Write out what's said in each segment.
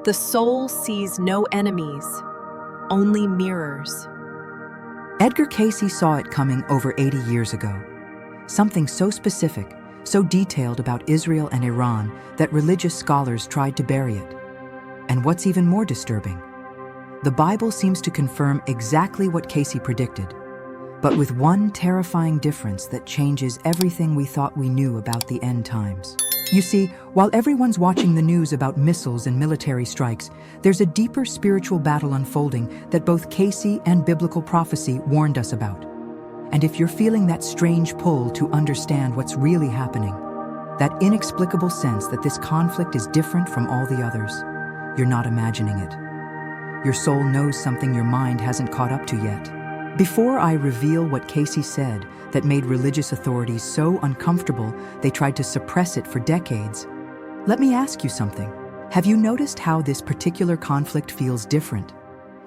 The soul sees no enemies, only mirrors. Edgar Cayce saw it coming over 80 years ago. Something so specific, so detailed about Israel and Iran that religious scholars tried to bury it. And what's even more disturbing, the Bible seems to confirm exactly what Cayce predicted, but with one terrifying difference that changes everything we thought we knew about the end times. You see, while everyone's watching the news about missiles and military strikes, there's a deeper spiritual battle unfolding that both Cayce and biblical prophecy warned us about. And if you're feeling that strange pull to understand what's really happening, that inexplicable sense that this conflict is different from all the others, you're not imagining it. Your soul knows something your mind hasn't caught up to yet. Before I reveal what Cayce said that made religious authorities so uncomfortable they tried to suppress it for decades, let me ask you something. Have you noticed how this particular conflict feels different?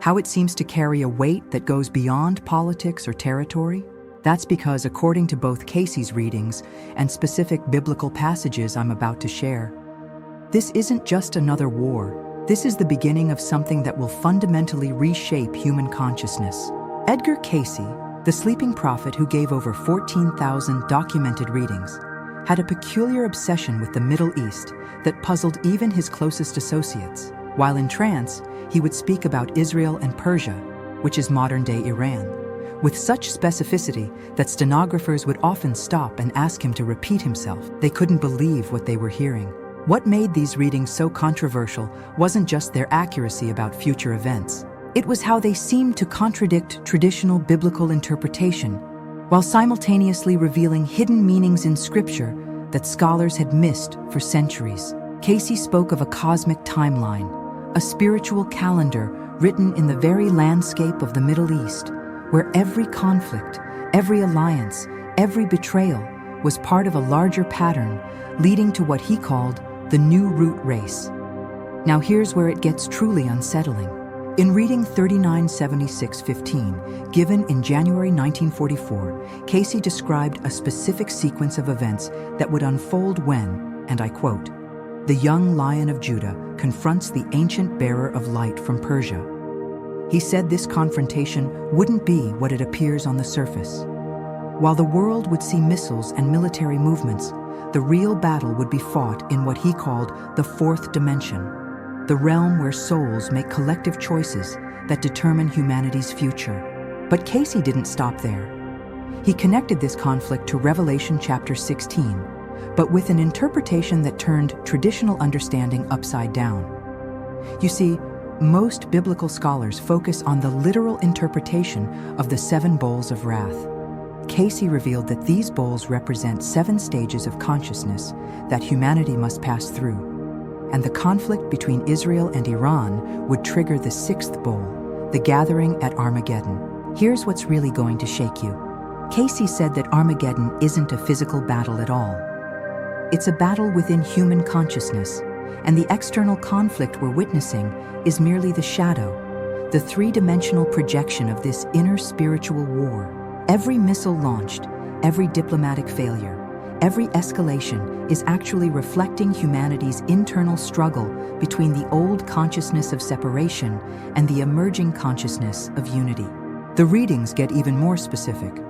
How it seems to carry a weight that goes beyond politics or territory? That's because, according to both Cayce's readings and specific biblical passages I'm about to share, this isn't just another war. This is the beginning of something that will fundamentally reshape human consciousness. Edgar Cayce, the sleeping prophet who gave over 14,000 documented readings, had a peculiar obsession with the Middle East that puzzled even his closest associates. While in trance, he would speak about Israel and Persia, which is modern-day Iran, with such specificity that stenographers would often stop and ask him to repeat himself. They couldn't believe what they were hearing. What made these readings so controversial wasn't just their accuracy about future events. It was how they seemed to contradict traditional biblical interpretation, while simultaneously revealing hidden meanings in Scripture that scholars had missed for centuries. Cayce spoke of a cosmic timeline, a spiritual calendar written in the very landscape of the Middle East, where every conflict, every alliance, every betrayal was part of a larger pattern leading to what he called the new root race. Now here's where it gets truly unsettling. In reading 3976:15, given in January 1944, Cayce described a specific sequence of events that would unfold when, and I quote, "The young lion of Judah confronts the ancient bearer of light from Persia." He said this confrontation wouldn't be what it appears on the surface. While the world would see missiles and military movements, the real battle would be fought in what he called the fourth dimension, the realm where souls make collective choices that determine humanity's future. But Cayce didn't stop there. He connected this conflict to Revelation chapter 16, but with an interpretation that turned traditional understanding upside down. You see, most biblical scholars focus on the literal interpretation of the 7 bowls of wrath. Cayce revealed that these bowls represent 7 stages of consciousness that humanity must pass through, and the conflict between Israel and Iran would trigger the 6th bowl, the gathering at Armageddon. Here's what's really going to shake you. Cayce said that Armageddon isn't a physical battle at all. It's a battle within human consciousness, and the external conflict we're witnessing is merely the shadow, the 3-dimensional projection of this inner spiritual war. Every missile launched, every diplomatic failure, every escalation is actually reflecting humanity's internal struggle between the old consciousness of separation and the emerging consciousness of unity. The readings get even more specific.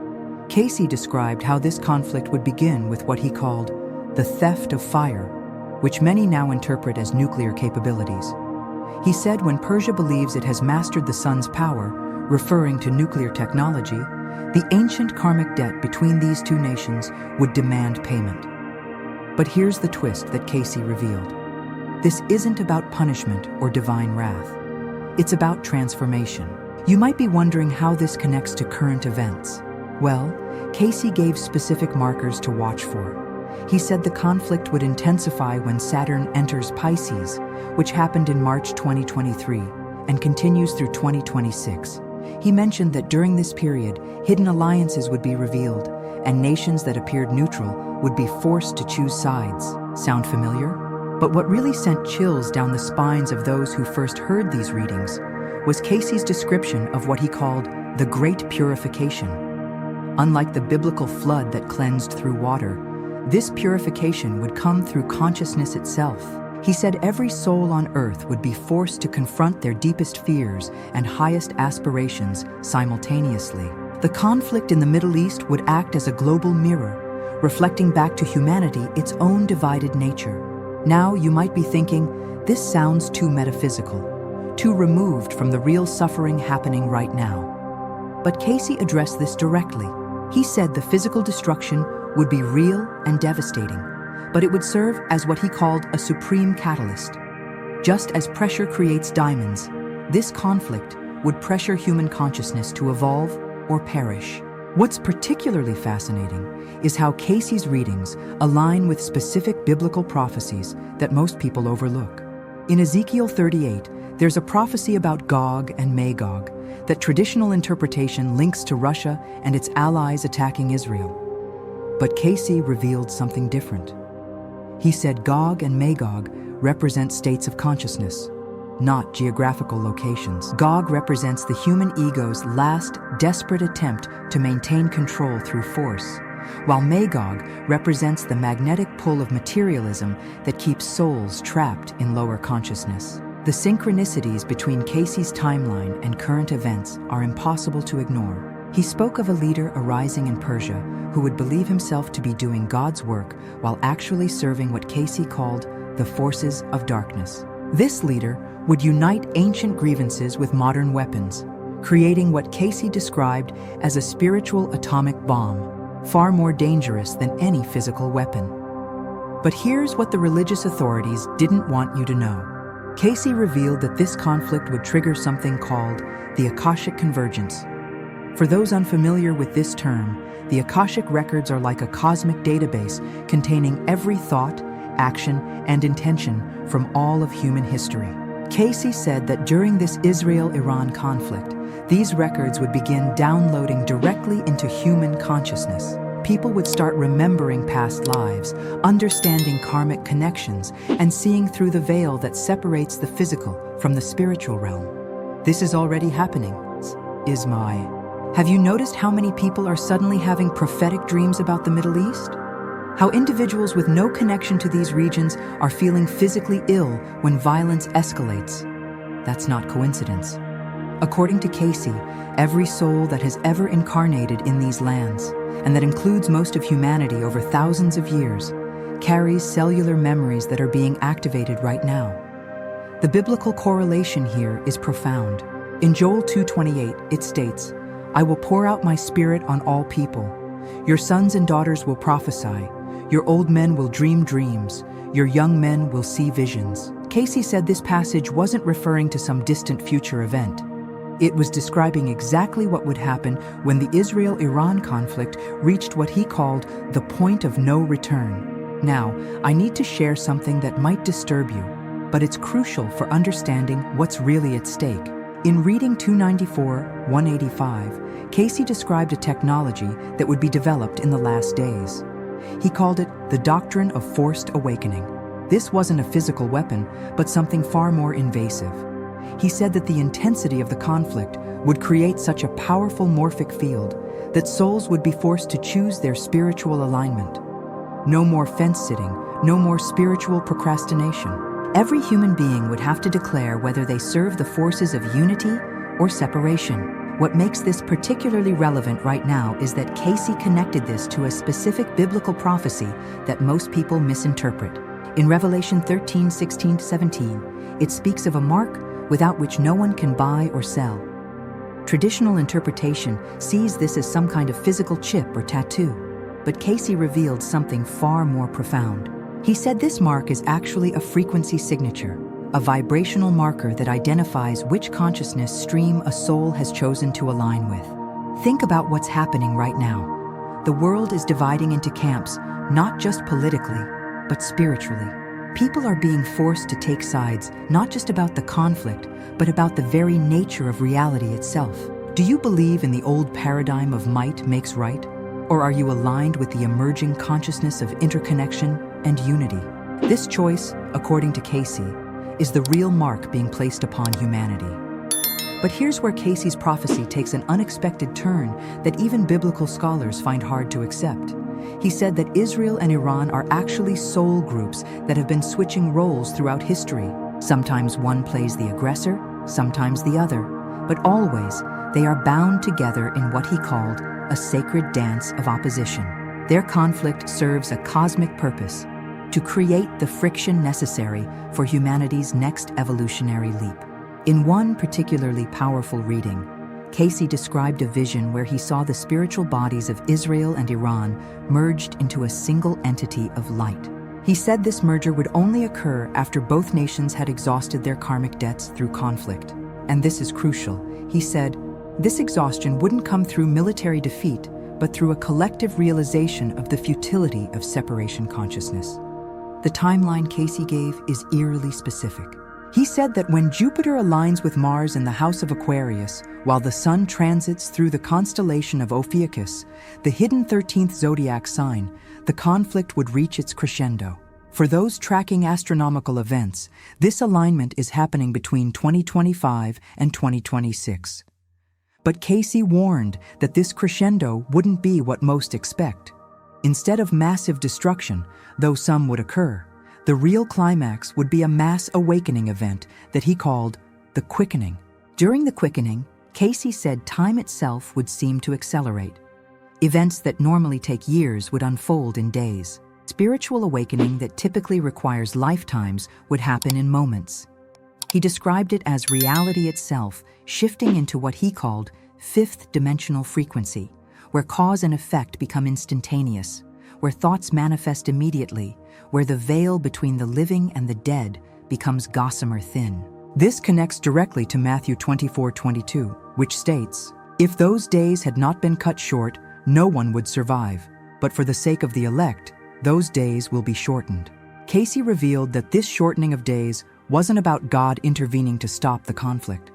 Cayce described how this conflict would begin with what he called the theft of fire, which many now interpret as nuclear capabilities. He said when Persia believes it has mastered the sun's power, referring to nuclear technology, the ancient karmic debt between these 2 nations would demand payment. But here's the twist that Cayce revealed. This isn't about punishment or divine wrath. It's about transformation. You might be wondering how this connects to current events. Well, Cayce gave specific markers to watch for. He said the conflict would intensify when Saturn enters Pisces, which happened in March 2023 and continues through 2026. He mentioned that during this period, hidden alliances would be revealed, and nations that appeared neutral would be forced to choose sides. Sound familiar? But what really sent chills down the spines of those who first heard these readings was Cayce's description of what he called the Great Purification. Unlike the biblical flood that cleansed through water, this purification would come through consciousness itself. He said every soul on earth would be forced to confront their deepest fears and highest aspirations simultaneously. The conflict in the Middle East would act as a global mirror, reflecting back to humanity its own divided nature. Now you might be thinking, this sounds too metaphysical, too removed from the real suffering happening right now. But Cayce addressed this directly. He said the physical destruction would be real and devastating, but it would serve as what he called a supreme catalyst. Just as pressure creates diamonds, this conflict would pressure human consciousness to evolve or perish. What's particularly fascinating is how Cayce's readings align with specific biblical prophecies that most people overlook. In Ezekiel 38, there's a prophecy about Gog and Magog that traditional interpretation links to Russia and its allies attacking Israel. But Cayce revealed something different. He said Gog and Magog represent states of consciousness, not geographical locations. Gog represents the human ego's last, desperate attempt to maintain control through force, while Magog represents the magnetic pull of materialism that keeps souls trapped in lower consciousness. The synchronicities between Cayce's timeline and current events are impossible to ignore. He spoke of a leader arising in Persia who would believe himself to be doing God's work while actually serving what Cayce called the forces of darkness. This leader would unite ancient grievances with modern weapons, creating what Cayce described as a spiritual atomic bomb, far more dangerous than any physical weapon. But here's what the religious authorities didn't want you to know. Cayce revealed that this conflict would trigger something called the Akashic Convergence. For those unfamiliar with this term, the Akashic records are like a cosmic database containing every thought, action, and intention from all of human history. Cayce said that during this Israel-Iran conflict, these records would begin downloading directly into human consciousness. People would start remembering past lives, understanding karmic connections, and seeing through the veil that separates the physical from the spiritual realm. This is already happening. Have you noticed how many people are suddenly having prophetic dreams about the Middle East? How individuals with no connection to these regions are feeling physically ill when violence escalates? That's not coincidence. According to Cayce, every soul that has ever incarnated in these lands, and that includes most of humanity over thousands of years, carries cellular memories that are being activated right now. The biblical correlation here is profound. In Joel 2:28, it states, "I will pour out my spirit on all people. Your sons and daughters will prophesy. Your old men will dream dreams. Your young men will see visions." Cayce said this passage wasn't referring to some distant future event. It was describing exactly what would happen when the Israel-Iran conflict reached what he called the point of no return. Now, I need to share something that might disturb you, but it's crucial for understanding what's really at stake. In Reading 294-185, Cayce described a technology that would be developed in the last days. He called it the doctrine of forced awakening. This wasn't a physical weapon, but something far more invasive. He said that the intensity of the conflict would create such a powerful morphic field that souls would be forced to choose their spiritual alignment. No more fence-sitting, no more spiritual procrastination. Every human being would have to declare whether they serve the forces of unity or separation. What makes this particularly relevant right now is that Cayce connected this to a specific biblical prophecy that most people misinterpret. In Revelation 13:16-17, it speaks of a mark without which no one can buy or sell. Traditional interpretation sees this as some kind of physical chip or tattoo, but Cayce revealed something far more profound. He said this mark is actually a frequency signature, a vibrational marker that identifies which consciousness stream a soul has chosen to align with. Think about what's happening right now. The world is dividing into camps, not just politically, but spiritually. People are being forced to take sides, not just about the conflict, but about the very nature of reality itself. Do you believe in the old paradigm of might makes right? Or are you aligned with the emerging consciousness of interconnection and unity? This choice, according to Cayce, is the real mark being placed upon humanity. But here's where Cayce's prophecy takes an unexpected turn that even biblical scholars find hard to accept. He said that Israel and Iran are actually soul groups that have been switching roles throughout history. Sometimes one plays the aggressor, sometimes the other, but always they are bound together in what he called a sacred dance of opposition. Their conflict serves a cosmic purpose: to create the friction necessary for humanity's next evolutionary leap. In one particularly powerful reading, Cayce described a vision where he saw the spiritual bodies of Israel and Iran merged into a single entity of light. He said this merger would only occur after both nations had exhausted their karmic debts through conflict. And this is crucial. He said, this exhaustion wouldn't come through military defeat, but through a collective realization of the futility of separation consciousness. The timeline Cayce gave is eerily specific. He said that when Jupiter aligns with Mars in the house of Aquarius, while the Sun transits through the constellation of Ophiuchus, the hidden 13th zodiac sign, the conflict would reach its crescendo. For those tracking astronomical events, this alignment is happening between 2025 and 2026. But Cayce warned that this crescendo wouldn't be what most expect. Instead of massive destruction, though some would occur, the real climax would be a mass awakening event that he called the quickening. During the quickening, Cayce said time itself would seem to accelerate. Events that normally take years would unfold in days. Spiritual awakening that typically requires lifetimes would happen in moments. He described it as reality itself shifting into what he called fifth dimensional frequency, where cause and effect become instantaneous, where thoughts manifest immediately, where the veil between the living and the dead becomes gossamer thin. This connects directly to Matthew 24:22, which states, "If those days had not been cut short, no one would survive, but for the sake of the elect, those days will be shortened." Cayce revealed that this shortening of days wasn't about God intervening to stop the conflict.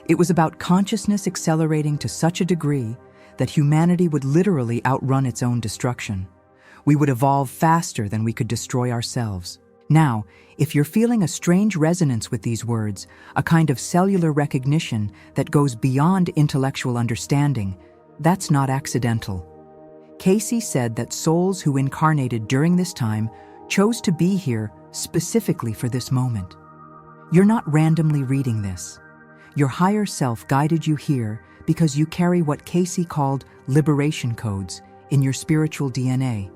It was about consciousness accelerating to such a degree that humanity would literally outrun its own destruction. We would evolve faster than we could destroy ourselves. Now, if you're feeling a strange resonance with these words, a kind of cellular recognition that goes beyond intellectual understanding, that's not accidental. Cayce said that souls who incarnated during this time chose to be here specifically for this moment. You're not randomly reading this. Your higher self guided you here because you carry what Cayce called liberation codes in your spiritual DNA.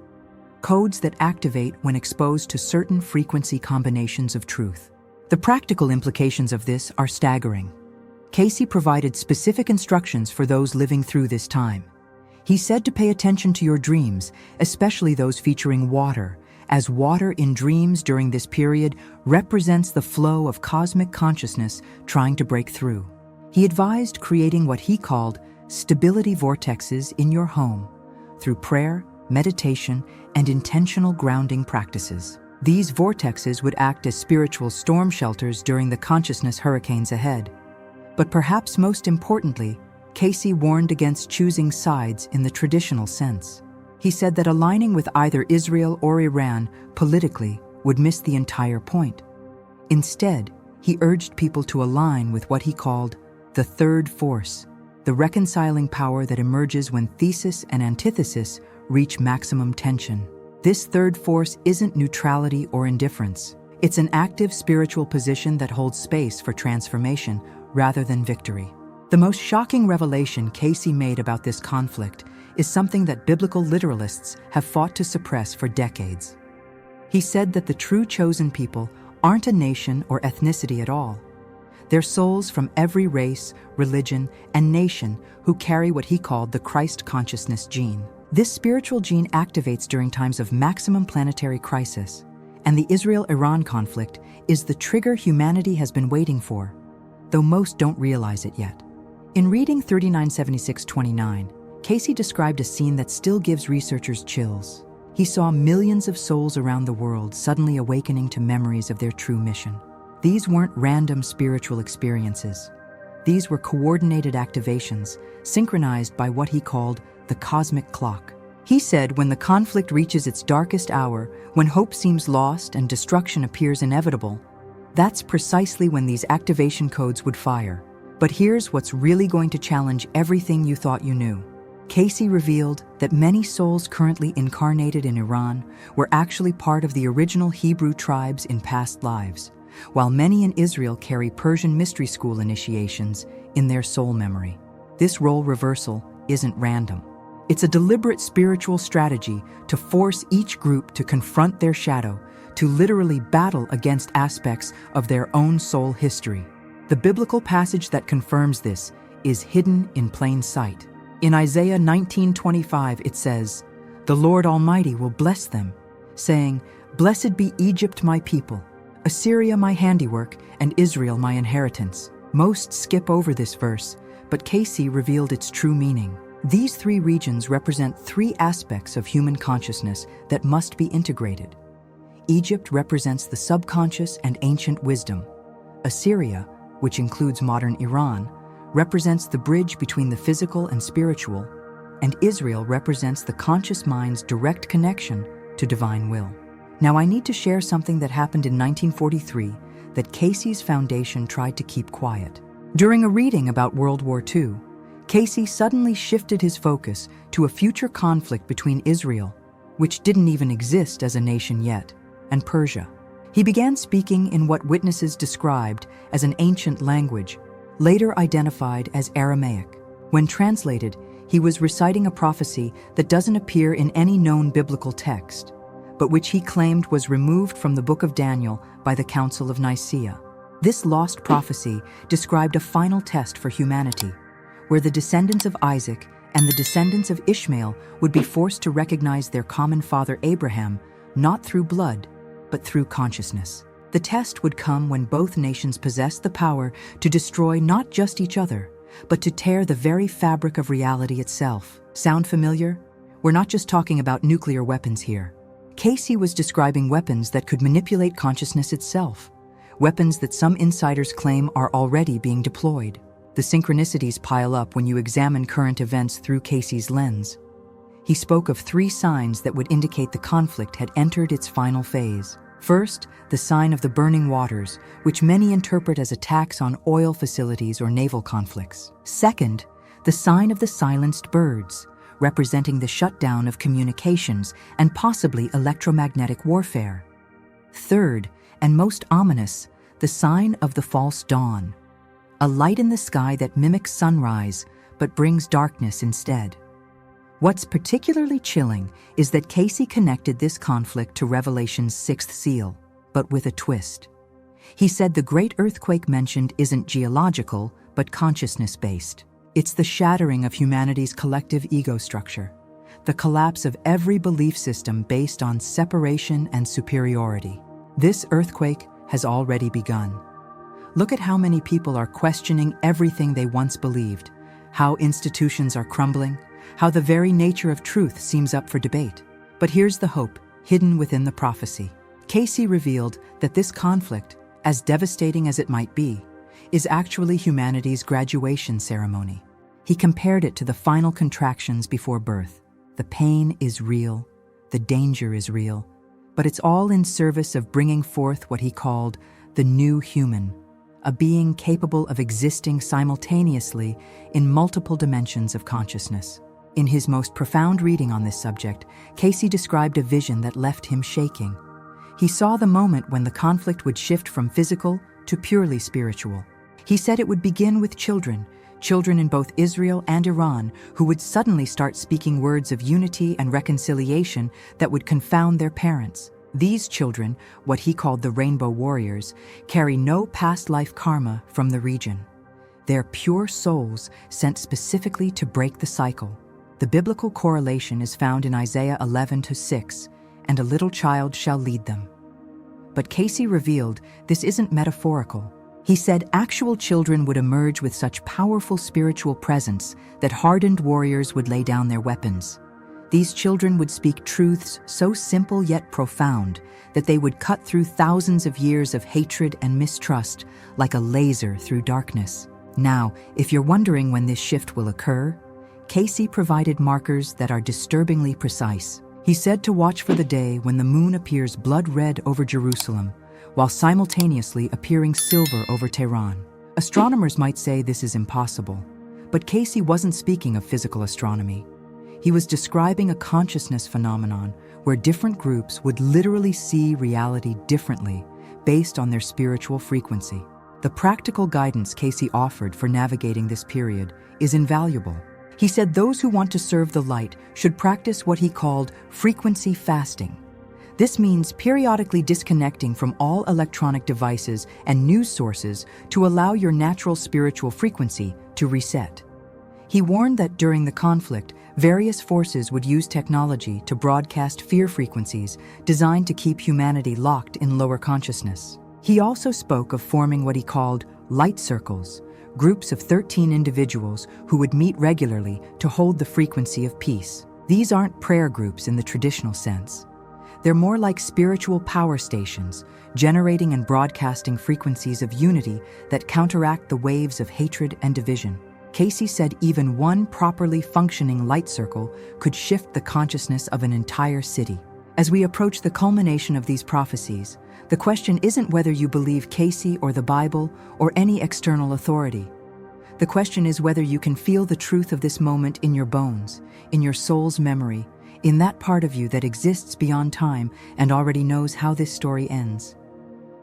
Codes that activate when exposed to certain frequency combinations of truth. The practical implications of this are staggering. Cayce provided specific instructions for those living through this time. He said to pay attention to your dreams, especially those featuring water, as water in dreams during this period represents the flow of cosmic consciousness trying to break through. He advised creating what he called stability vortexes in your home through prayer, meditation, and intentional grounding practices. These vortexes would act as spiritual storm shelters during the consciousness hurricanes ahead. But perhaps most importantly, Cayce warned against choosing sides in the traditional sense. He said that aligning with either Israel or Iran politically would miss the entire point. Instead, he urged people to align with what he called the third force, the reconciling power that emerges when thesis and antithesis reach maximum tension. This third force isn't neutrality or indifference. It's an active spiritual position that holds space for transformation rather than victory. The most shocking revelation Cayce made about this conflict is something that biblical literalists have fought to suppress for decades. He said that the true chosen people aren't a nation or ethnicity at all. They're souls from every race, religion, and nation who carry what he called the Christ consciousness gene. This spiritual gene activates during times of maximum planetary crisis, and the Israel-Iran conflict is the trigger humanity has been waiting for, though most don't realize it yet. In reading 3976-29, Cayce described a scene that still gives researchers chills. He saw millions of souls around the world suddenly awakening to memories of their true mission. These weren't random spiritual experiences. These were coordinated activations, synchronized by what he called the cosmic clock. He said when the conflict reaches its darkest hour, when hope seems lost and destruction appears inevitable, that's precisely when these activation codes would fire. But here's what's really going to challenge everything you thought you knew. Cayce revealed that many souls currently incarnated in Iran were actually part of the original Hebrew tribes in past lives, while many in Israel carry Persian mystery school initiations in their soul memory. This role reversal isn't random. It's a deliberate spiritual strategy to force each group to confront their shadow, to literally battle against aspects of their own soul history. The biblical passage that confirms this is hidden in plain sight. In Isaiah 19:25 it says, "The Lord Almighty will bless them, saying, 'Blessed be Egypt my people, Assyria my handiwork, and Israel my inheritance.'" Most skip over this verse, but Cayce revealed its true meaning. These three regions represent three aspects of human consciousness that must be integrated. Egypt represents the subconscious and ancient wisdom. Assyria, which includes modern Iran, represents the bridge between the physical and spiritual, and Israel represents the conscious mind's direct connection to divine will. Now I need to share something that happened in 1943 that Cayce's foundation tried to keep quiet. During a reading about World War II, Cayce suddenly shifted his focus to a future conflict between Israel, which didn't even exist as a nation yet, and Persia. He began speaking in what witnesses described as an ancient language, later identified as Aramaic. When translated, he was reciting a prophecy that doesn't appear in any known biblical text, but which he claimed was removed from the Book of Daniel by the Council of Nicaea. This lost prophecy described a final test for humanity, where the descendants of Isaac and the descendants of Ishmael would be forced to recognize their common father Abraham, not through blood, but through consciousness. The test would come when both nations possessed the power to destroy not just each other, but to tear the very fabric of reality itself. Sound familiar? We're not just talking about nuclear weapons here. Cayce was describing weapons that could manipulate consciousness itself, weapons that some insiders claim are already being deployed. The synchronicities pile up when you examine current events through Cayce's lens. He spoke of three signs that would indicate the conflict had entered its final phase. First, the sign of the burning waters, which many interpret as attacks on oil facilities or naval conflicts. Second, the sign of the silenced birds, representing the shutdown of communications and possibly electromagnetic warfare. Third, and most ominous, the sign of the false dawn, a light in the sky that mimics sunrise but brings darkness instead. What's particularly chilling is that Cayce connected this conflict to Revelation's sixth seal, but with a twist. He said the great earthquake mentioned isn't geological, but consciousness-based. It's the shattering of humanity's collective ego structure, the collapse of every belief system based on separation and superiority. This earthquake has already begun. Look at how many people are questioning everything they once believed, how institutions are crumbling, how the very nature of truth seems up for debate. But here's the hope, hidden within the prophecy. Cayce revealed that this conflict, as devastating as it might be, is actually humanity's graduation ceremony. He compared it to the final contractions before birth. The pain is real, the danger is real, but it's all in service of bringing forth what he called the new human, a being capable of existing simultaneously in multiple dimensions of consciousness. In his most profound reading on this subject, Cayce described a vision that left him shaking. He saw the moment when the conflict would shift from physical to purely spiritual. He said it would begin with children in both Israel and Iran, who would suddenly start speaking words of unity and reconciliation that would confound their parents. These children, what he called the Rainbow Warriors, carry no past life karma from the region. They're pure souls sent specifically to break the cycle. The biblical correlation is found in Isaiah 11:6, "And a little child shall lead them." But Cayce revealed this isn't metaphorical. He said actual children would emerge with such powerful spiritual presence that hardened warriors would lay down their weapons. These children would speak truths so simple yet profound that they would cut through thousands of years of hatred and mistrust like a laser through darkness. Now, if you're wondering when this shift will occur, Cayce provided markers that are disturbingly precise. He said to watch for the day when the moon appears blood red over Jerusalem, while simultaneously appearing silver over Tehran. Astronomers might say this is impossible, but Cayce wasn't speaking of physical astronomy. He was describing a consciousness phenomenon where different groups would literally see reality differently based on their spiritual frequency. The practical guidance Cayce offered for navigating this period is invaluable. He said those who want to serve the light should practice what he called frequency fasting. This means periodically disconnecting from all electronic devices and news sources to allow your natural spiritual frequency to reset. He warned that during the conflict, various forces would use technology to broadcast fear frequencies designed to keep humanity locked in lower consciousness. He also spoke of forming what he called light circles, groups of 13 individuals who would meet regularly to hold the frequency of peace. These aren't prayer groups in the traditional sense. They're more like spiritual power stations, generating and broadcasting frequencies of unity that counteract the waves of hatred and division. Cayce said even one properly functioning light circle could shift the consciousness of an entire city. As we approach the culmination of these prophecies, the question isn't whether you believe Cayce or the Bible or any external authority. The question is whether you can feel the truth of this moment in your bones, in your soul's memory, in that part of you that exists beyond time and already knows how this story ends.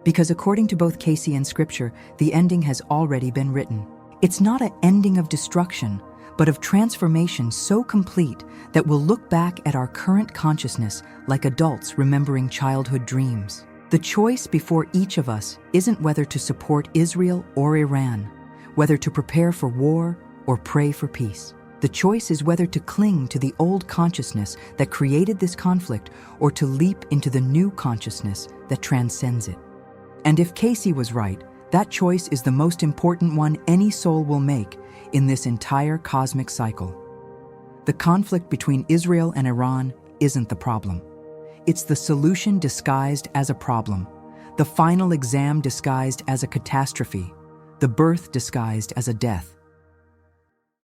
Because according to both Cayce and Scripture, the ending has already been written. It's not an ending of destruction, but of transformation so complete that we'll look back at our current consciousness like adults remembering childhood dreams. The choice before each of us isn't whether to support Israel or Iran, whether to prepare for war or pray for peace. The choice is whether to cling to the old consciousness that created this conflict or to leap into the new consciousness that transcends it. And if Cayce was right, that choice is the most important one any soul will make in this entire cosmic cycle. The conflict between Israel and Iran isn't the problem. It's the solution disguised as a problem, the final exam disguised as a catastrophe, the birth disguised as a death.